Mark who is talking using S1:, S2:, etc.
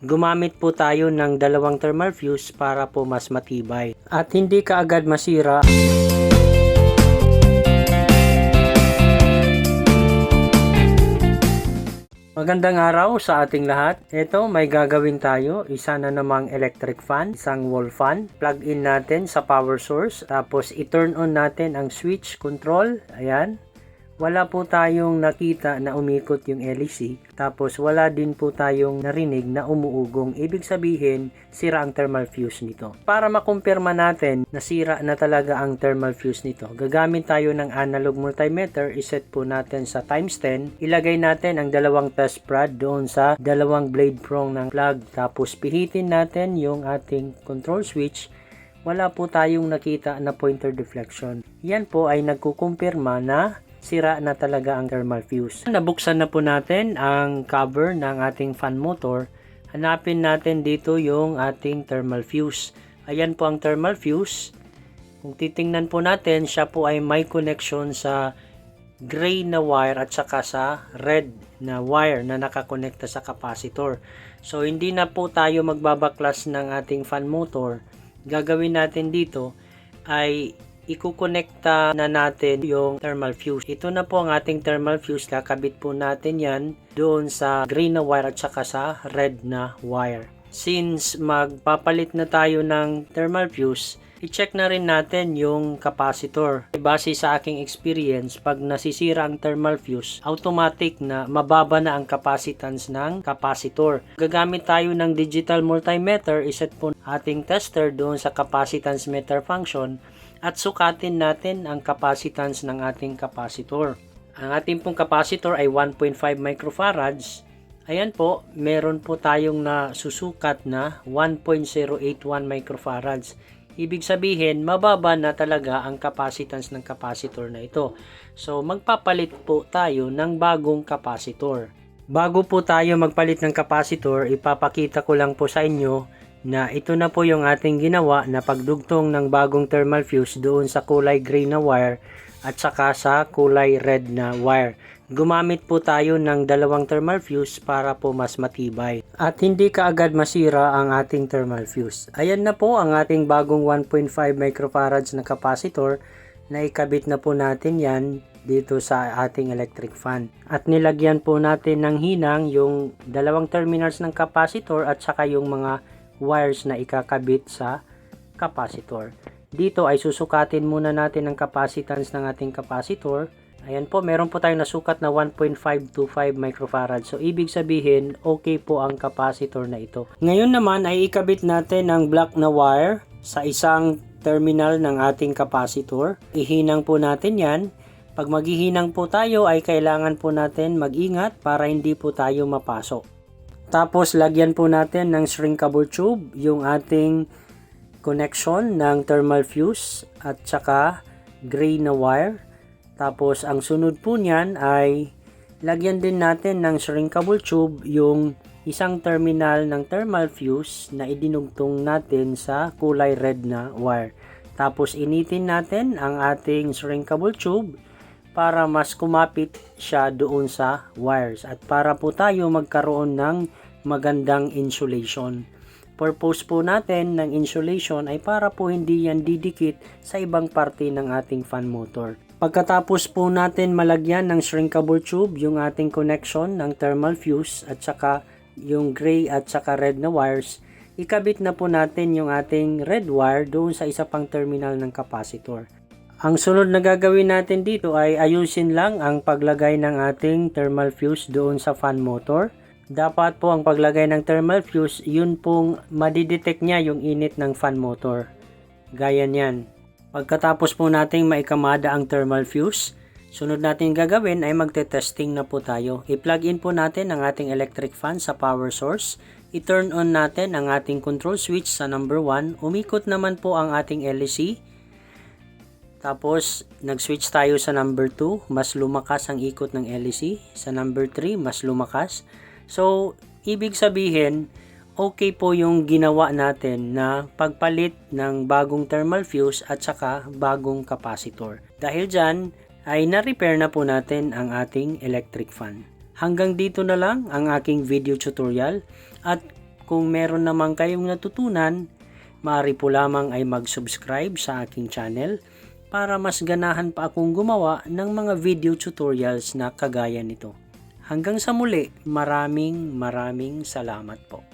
S1: Gumamit po tayo ng dalawang thermal fuse para po mas matibay at hindi kaagad masira. Magandang araw sa ating lahat. Ito, may gagawin tayo. Isa na namang electric fan, isang wall fan. Plug in natin sa power source. Tapos i-turn on natin ang switch control. Ayan. Wala po tayong nakita na umikot yung LEC. Tapos wala din po tayong narinig na umuugong. Ibig sabihin, sira ang thermal fuse nito. Para makumpirma natin na sira na talaga ang thermal fuse nito, gagamit tayo ng analog multimeter. Iset po natin sa times 10. Ilagay natin ang dalawang test prod doon sa dalawang blade prong ng plug. Tapos pihitin natin yung ating control switch. Wala po tayong nakita na pointer deflection. Yan po ay nagkukumpirma na sira na talaga ang thermal fuse. Nabuksan na po natin ang cover ng ating fan motor. Hanapin natin dito yung ating thermal fuse. Ayan po ang thermal fuse. Kung titingnan po natin, siya po ay may connection sa gray na wire at saka sa red na wire na nakakonekta sa capacitor. So hindi na po tayo magbabaklas ng ating fan motor. Gagawin natin dito ay ikukonekta na natin yung thermal fuse. Ito na po ang ating thermal fuse. Kakabit po natin yan doon sa green na wire at saka sa red na wire. Since magpapalit na tayo ng thermal fuse, i-check na rin natin yung capacitor. Base sa aking experience, pag nasisira ang thermal fuse, automatic na mababa na ang capacitance ng capacitor. Gagamit tayo ng digital multimeter. Iset po ating tester doon sa capacitance meter function at sukatin natin ang capacitance ng ating capacitor. Ang ating pong capacitor ay 1.5 microfarads. Ayan po, meron po tayong nasusukat na 1.081 microfarads. Ibig sabihin, mababa na talaga ang capacitance ng capacitor na ito. So, magpapalit po tayo ng bagong capacitor. Bago po tayo magpalit ng capacitor, ipapakita ko lang po sa inyo na ito na po yung ating ginawa na pagdugtong ng bagong thermal fuse doon sa kulay gray na wire at saka sa kulay red na wire. Gumamit po tayo ng dalawang thermal fuse para po mas matibay at hindi kaagad masira ang ating thermal fuse. Ayan na po ang ating bagong 1.5 microfarads na capacitor na ikabit na po natin yan dito sa ating electric fan. At nilagyan po natin ng hinang yung dalawang terminals ng capacitor at saka yung mga wires na ikakabit sa capacitor. Dito ay susukatin muna natin ang capacitance ng ating capacitor. Ayan po, meron po tayong nasukat na 1.525 microfarad. So, ibig sabihin, okay po ang capacitor na ito. Ngayon naman ay ikabit natin ang black na wire sa isang terminal ng ating capacitor. Ihinang po natin yan. Pag maghihinang po tayo ay kailangan po natin mag-ingat para hindi po tayo mapasok. Tapos, lagyan po natin ng shrinkable tube yung ating connection ng thermal fuse at saka gray na wire. Tapos, ang sunod po niyan ay lagyan din natin ng shrinkable tube yung isang terminal ng thermal fuse na idinugtong natin sa kulay red na wire. Tapos, initin natin ang ating shrinkable tube para mas kumapit siya doon sa wires at para po tayo magkaroon ng magandang insulation. Purpose po natin ng insulation ay para po hindi yan didikit sa ibang parte ng ating fan motor. Pagkatapos po natin malagyan ng shrinkable tube yung ating connection ng thermal fuse at saka yung gray at saka red na wires, ikabit na po natin yung ating red wire doon sa isa pang terminal ng capacitor. Ang sunod na gagawin natin dito ay ayusin lang ang paglagay ng ating thermal fuse doon sa fan motor. Dapat po ang paglagay ng thermal fuse, yun pong madidetect niya yung init ng fan motor. Gaya niyan. Pagkatapos po nating maikamada ang thermal fuse, sunod natin gagawin ay magte-testing na po tayo. I-plug in po natin ang ating electric fan sa power source. I-turn on natin ang ating control switch sa number 1. Umikot naman po ang ating LEC. Tapos, nag-switch tayo sa number 2, mas lumakas ang ikot ng LEC. Sa number 3, mas lumakas. So, ibig sabihin, okay po yung ginawa natin na pagpalit ng bagong thermal fuse at saka bagong capacitor. Dahil dyan, ay na-repair na po natin ang ating electric fan. Hanggang dito na lang ang aking video tutorial at Kung meron naman kayong natutunan, maaari po lamang ay mag-subscribe sa aking channel para mas ganahan pa akong gumawa ng mga video tutorials na kagaya nito. Hanggang sa muli, maraming salamat po.